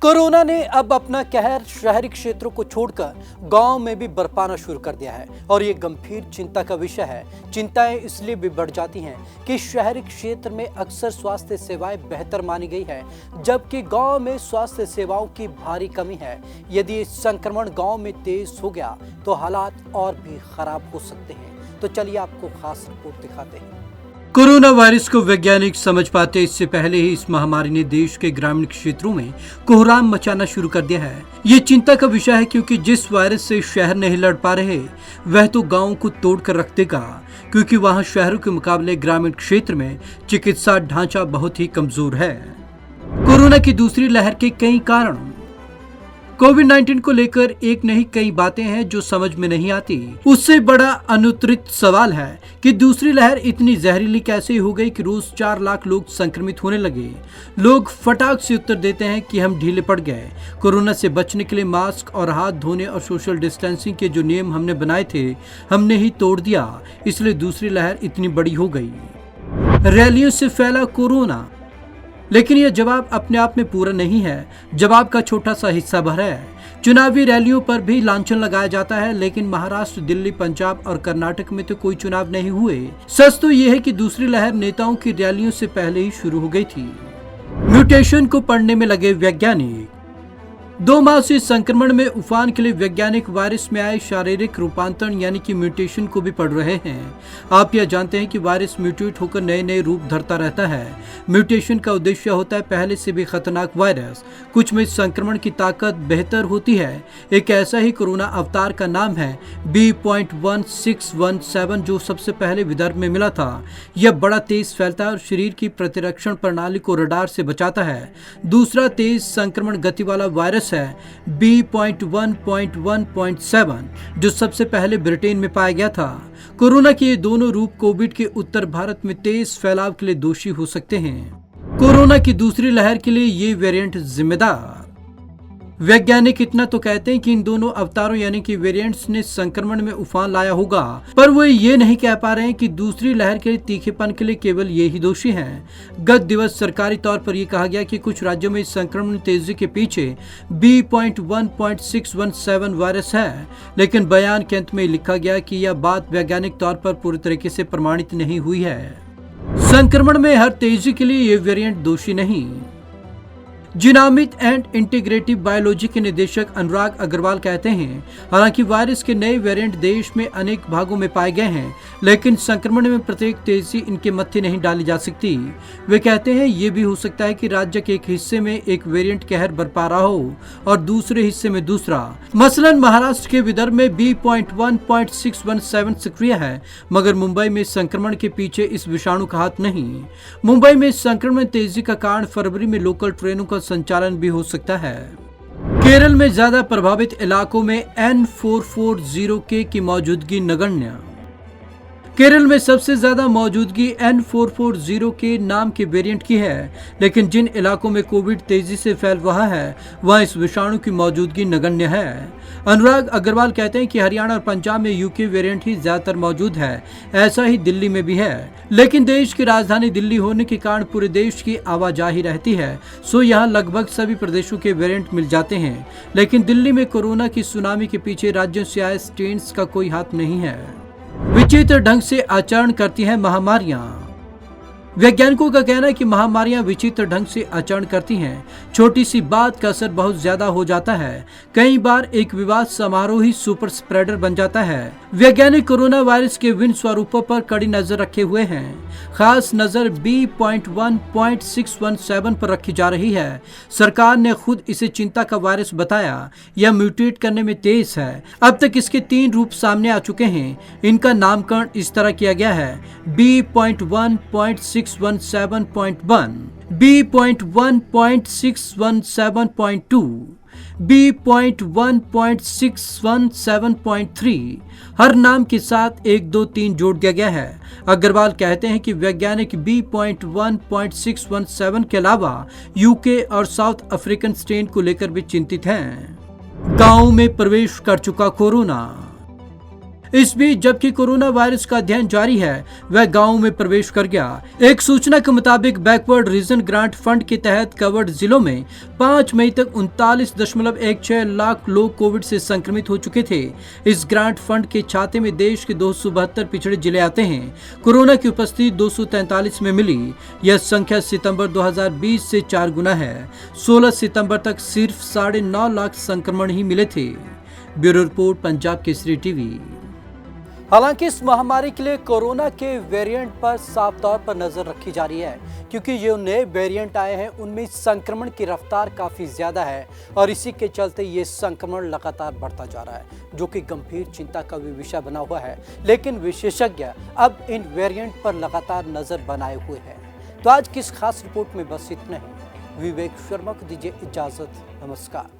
Corona ने अब अपना कहर शहरी क्षेत्रों को छोड़कर गांव में भी बरपाना शुरू कर दिया है और ये गंभीर चिंता का विषय है। चिंताएं इसलिए भी बढ़ जाती हैं कि शहरी क्षेत्र में अक्सर स्वास्थ्य सेवाएं बेहतर मानी गई है, जबकि गांव में स्वास्थ्य सेवाओं की भारी कमी है। यदि संक्रमण गांव में तेज हो गया तो हालात और भी खराब हो सकते हैं। तो चलिए आपको खास रिपोर्ट दिखाते हैं। कोरोना वायरस को वैज्ञानिक समझ पाते इससे पहले ही इस महामारी ने देश के ग्रामीण क्षेत्रों में कोहराम मचाना शुरू कर दिया है। ये चिंता का विषय है क्योंकि जिस वायरस से शहर नहीं लड़ पा रहे वह तो गांवों को तोड़ कर रख देगा, क्योंकि वहां शहरों के मुकाबले ग्रामीण क्षेत्र में चिकित्सा ढांचा बहुत ही कमजोर है। कोरोना की दूसरी लहर के कई कारण। कोविड-19 को लेकर एक नहीं कई बातें हैं जो समझ में नहीं आती। उससे बड़ा अनुत्तरित सवाल है कि दूसरी लहर इतनी जहरीली कैसे हो गई कि रोज 4 लाख लोग संक्रमित होने लगे। लोग फटाक से उत्तर देते हैं कि हम ढीले पड़ गए। कोरोना से बचने के लिए मास्क और हाथ धोने और सोशल डिस्टेंसिंग के जो नियम हमने बनाए थे हमने ही तोड़ दिया, इसलिए दूसरी लहर इतनी बड़ी हो गई। रैलियों से फैला कोरोना, लेकिन यह जवाब अपने आप में पूरा नहीं है। जवाब का छोटा सा हिस्सा भर है। चुनावी रैलियों पर भी लांछन लगाया जाता है, लेकिन महाराष्ट्र, दिल्ली, पंजाब और कर्नाटक में तो कोई चुनाव नहीं हुए। सच तो यह है कि दूसरी लहर नेताओं की रैलियों से पहले ही शुरू हो गई थी। म्यूटेशन को पढ़ने में लगे वैज्ञानिक। 2 माह से संक्रमण में उफान के लिए वैज्ञानिक वायरस में आए शारीरिक रूपांतरण यानी कि म्यूटेशन को भी पढ़ रहे हैं। आप यह जानते हैं कि वायरस म्यूटेट होकर नए नए रूप धरता रहता है। म्यूटेशन का उद्देश्य होता है पहले से भी खतरनाक वायरस कुछ में संक्रमण की ताकत बेहतर होती है। एक ऐसा ही कोरोना अवतार का नाम है B.1617 जो सबसे पहले विदर्भ में मिला था। यह बड़ा तेज फैलता है और शरीर की प्रतिरक्षण प्रणाली को रडार से बचाता है। दूसरा तेज संक्रमण गति वाला वायरस है B.1.1.7 जो सबसे पहले ब्रिटेन में पाया गया था। कोरोना के ये दोनों रूप कोविड के उत्तर भारत में तेज फैलाव के लिए दोषी हो सकते हैं। कोरोना की दूसरी लहर के लिए ये वेरिएंट जिम्मेदार। वैज्ञानिक इतना तो कहते हैं कि इन दोनों अवतारों यानी कि वेरिएंट्स ने संक्रमण में उफान लाया होगा, पर वो ये नहीं कह पा रहे हैं कि दूसरी लहर के तीखेपन के लिए केवल ये ही दोषी हैं। गत दिवस सरकारी तौर पर यह कहा गया कि कुछ राज्यों में संक्रमण तेजी के पीछे B.1.617 वायरस है, लेकिन बयान के अंत में लिखा गया कि यह बात वैज्ञानिक तौर पर पूरी तरीके से प्रमाणित नहीं हुई है। संक्रमण में हर तेजी के लिए ये वेरिएंट दोषी नहीं। जीनोमिक एंड इंटीग्रेटिव बायोलॉजी के निदेशक अनुराग अग्रवाल कहते हैं, हालांकि वायरस के नए वेरिएंट देश में अनेक भागों में पाए गए हैं, लेकिन संक्रमण में प्रत्येक तेजी इनके मत्थे नहीं डाली जा सकती। वे कहते हैं ये भी हो सकता है कि राज्य के एक हिस्से में एक वेरिएंट कहर बरपा रहा हो और दूसरे हिस्से में दूसरा। मसलन महाराष्ट्र के विदर्भ में B.1.617 सक्रिय है, मगर मुंबई में संक्रमण के पीछे इस विषाणु का हाथ नहीं। मुंबई में संक्रमण तेजी का कारण फरवरी में लोकल ट्रेनों का संचालन भी हो सकता है। केरल में ज्यादा प्रभावित इलाकों में N440K की मौजूदगी नगण्य। केरल में सबसे ज्यादा मौजूदगी N440K नाम के वेरिएंट की है, लेकिन जिन इलाकों में कोविड तेजी से फैल रहा है वहां इस विषाणु की मौजूदगी नगण्य है। अनुराग अग्रवाल कहते हैं कि हरियाणा और पंजाब में UK वेरिएंट ही ज्यादातर मौजूद है, ऐसा ही दिल्ली में भी है, लेकिन देश की राजधानी दिल्ली होने के कारण पूरे देश की आवाजाही रहती है, सो यहाँ लगभग सभी प्रदेशों के वेरिएंट मिल जाते हैं। लेकिन दिल्ली में कोरोना की सुनामी के पीछे राज्यों से आए स्ट्रेन्स का कोई हाथ नहीं है। विचित्र ढंग से आचरण करती हैं महामारियां। वैज्ञानिकों का कहना है कि महामारियां विचित्र ढंग से आचरण करती हैं। छोटी सी बात का असर बहुत ज्यादा हो जाता है। कई बार एक विवाद समारोह ही सुपर स्प्रेडर बन जाता है। वैज्ञानिक कोरोना वायरस के विभिन्न स्वरूपों पर कड़ी नजर रखे हुए हैं। खास नजर B.1.617 पर रखी जा रही है। सरकार ने खुद इसे चिंता का वायरस बताया। यह म्यूटेट करने में तेज है। अब तक इसके 3 रूप सामने आ चुके हैं। इनका नामकरण इस तरह किया गया है B.1.617.1, B.1.617.2, B.1.617.3। हर नाम के साथ 1, 2, 3 जोड़ दिया गया है। अग्रवाल कहते हैं कि वैज्ञानिक B.1.617 के अलावा UK और साउथ अफ्रीकन स्ट्रेन को लेकर भी चिंतित हैं। गांव में प्रवेश कर चुका कोरोना। इस बीच जबकि कोरोना वायरस का अध्ययन जारी है, वह गांव में प्रवेश कर गया। एक सूचना के मुताबिक बैकवर्ड रीजन ग्रांट फंड के तहत कवर्ड जिलों में 5 मई तक 39.16 लाख लोग कोविड से संक्रमित हो चुके थे। इस ग्रांट फंड के छाते में देश के 272 पिछड़े जिले आते हैं। कोरोना की उपस्थिति 243 में मिली। यह संख्या सितंबर 2020 से 4 गुना है। 16 सितंबर तक सिर्फ 9.5 लाख संक्रमण ही मिले थे। Bureau report, Punjab Kesari TV. हालांकि इस महामारी के लिए कोरोना के वेरिएंट पर साफ तौर पर नजर रखी जा रही है, क्योंकि जो नए वेरिएंट आए हैं उनमें संक्रमण की रफ्तार काफी ज्यादा है और इसी के चलते ये संक्रमण लगातार बढ़ता जा रहा है, जो कि गंभीर चिंता का भी विषय बना हुआ है। लेकिन विशेषज्ञ अब इन वेरिएंट पर लगातार नजर बनाए हुए हैं। तो आज की इस खास रिपोर्ट में बस इतना ही। विवेक शर्मा को दीजिए इजाजत। नमस्कार।